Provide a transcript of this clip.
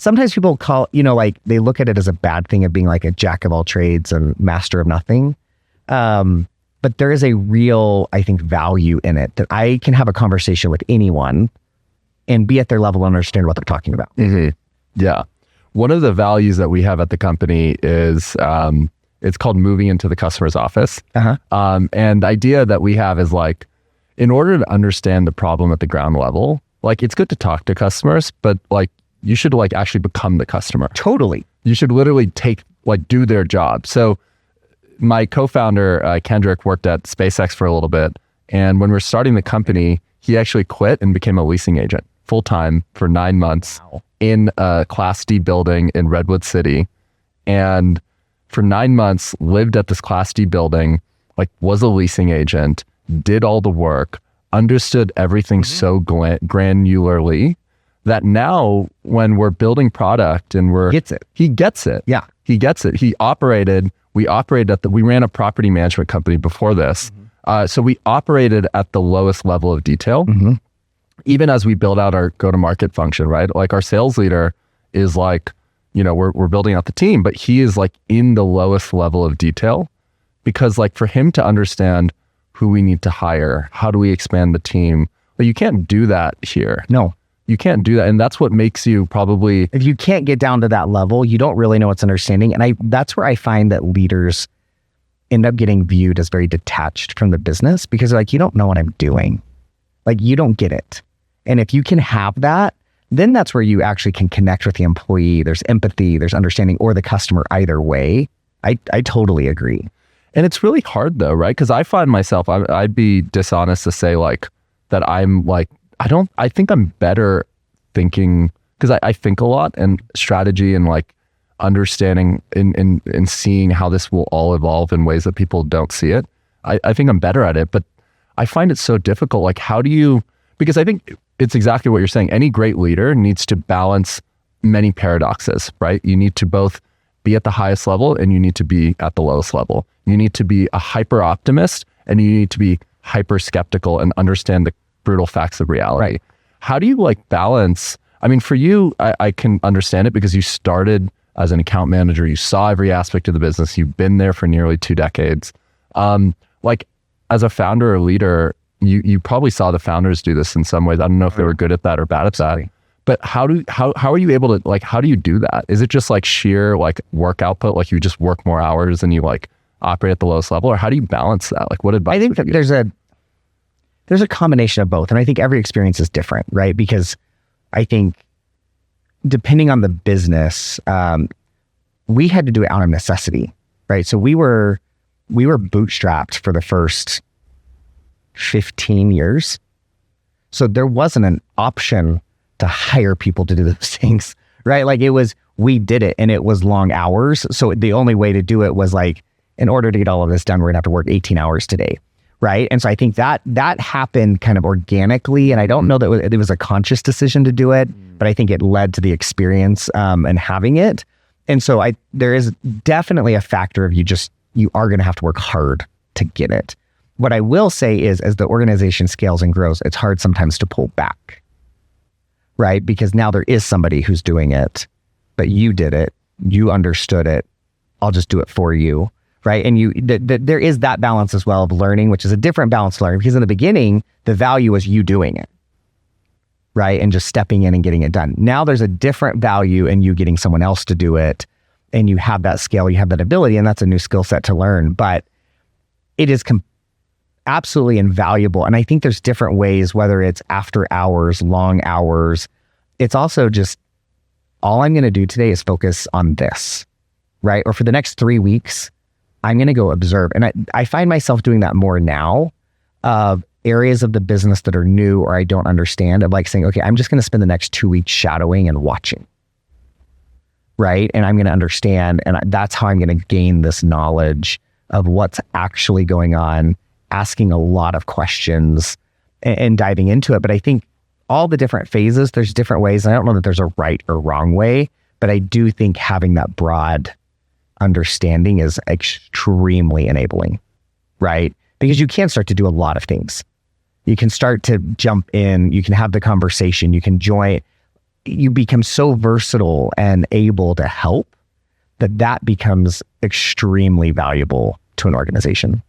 sometimes people call, like they look at it as a bad thing of being like a jack of all trades and master of nothing. But there is a real, I think, value in it that I can have a conversation with anyone and be at their level and understand what they're talking about. Mm-hmm. Yeah. One of the values that we have at the company is, it's called moving into the customer's office. And the idea that we have is like, in order to understand the problem at the ground level, like it's good to talk to customers, but like you should like actually become the customer. Totally. You should literally do their job. So my co-founder, Kendrick, worked at SpaceX for a little bit. And when we were starting the company, he actually quit and became a leasing agent full-time for 9 months in a Class D building in Redwood City. And for 9 months, lived at this Class D building, like was a leasing agent, did all the work, understood everything so granularly that now when we're building product and he gets it. Yeah. He gets it. We ran a property management company before this. So we operated at the lowest level of detail, even as we build out our go-to-market function, right? Like our sales leader is like, we're building out the team, but he is like in the lowest level of detail because like for him to understand who we need to hire, how do we expand the team? Well, you can't do that here. No. You can't do that. And that's what makes you probably... If you can't get down to that level, you don't really know what's understanding. And that's where I find that leaders end up getting viewed as very detached from the business because like, you don't know what I'm doing. Like you don't get it. And if you can have that, then that's where you actually can connect with the employee. There's empathy, there's understanding, or the customer I totally agree. And it's really hard though, right? Because I find myself, I'd be dishonest to say like that I'm like, I think I'm better thinking, because I think a lot and strategy and like understanding and seeing how this will all evolve in ways that people don't see it. I think I'm better at it, but I find it so difficult. Like because I think it's exactly what you're saying. Any great leader needs to balance many paradoxes, right? You need to both be at the highest level and you need to be at the lowest level. You need to be a hyper optimist and you need to be hyper skeptical and understand the brutal facts of reality. Right. How do you like balance? I mean, for you, I can understand it because you started as an account manager. You saw every aspect of the business. You've been there for nearly 2 decades. Like as a founder or leader, you probably saw the founders do this in some ways. I don't know if they were good at that or bad at that. But how are you able to, like, how do you do that? Is it just like sheer like work output? Like you just work more hours and you like operate at the lowest level, or how do you balance that? Like what advice? I think that there's a combination of both. And I think every experience is different, right? Because I think depending on the business, we had to do it out of necessity, right? So we were bootstrapped for the first 15 years. So there wasn't an option to hire people to do those things, right? Like we did it and it was long hours. So the only way to do it was like, in order to get all of this done, we're gonna have to work 18 hours today, right? And so I think that happened kind of organically. And I don't know that it was a conscious decision to do it, but I think it led to the experience and having it. And so there is definitely a factor of you are gonna have to work hard to get it. What I will say is, as the organization scales and grows, it's hard sometimes to pull back, right? Because now there is somebody who's doing it, but you did it, you understood it, I'll just do it for you, right? And there is that balance as well of learning, which is a different balance to learn, because in the beginning, the value was you doing it, right? And just stepping in and getting it done. Now there's a different value in you getting someone else to do it, and you have that scale, you have that ability, and that's a new skill set to learn, but it is absolutely invaluable. And I think there's different ways, whether it's after hours, long hours. It's also just, all I'm going to do today is focus on this, right? Or for the next 3 weeks, I'm going to go observe. And I find myself doing that more now of areas of the business that are new or I don't understand, of like saying, okay, I'm just going to spend the next 2 weeks shadowing and watching, right? And I'm going to understand. And that's how I'm going to gain this knowledge of what's actually going on, asking a lot of questions and diving into it. But I think all the different phases, there's different ways. And I don't know that there's a right or wrong way, but I do think having that broad understanding is extremely enabling, right? Because you can start to do a lot of things. You can start to jump in, you can have the conversation, you can join. you become so versatile and able to help that becomes extremely valuable to an organization.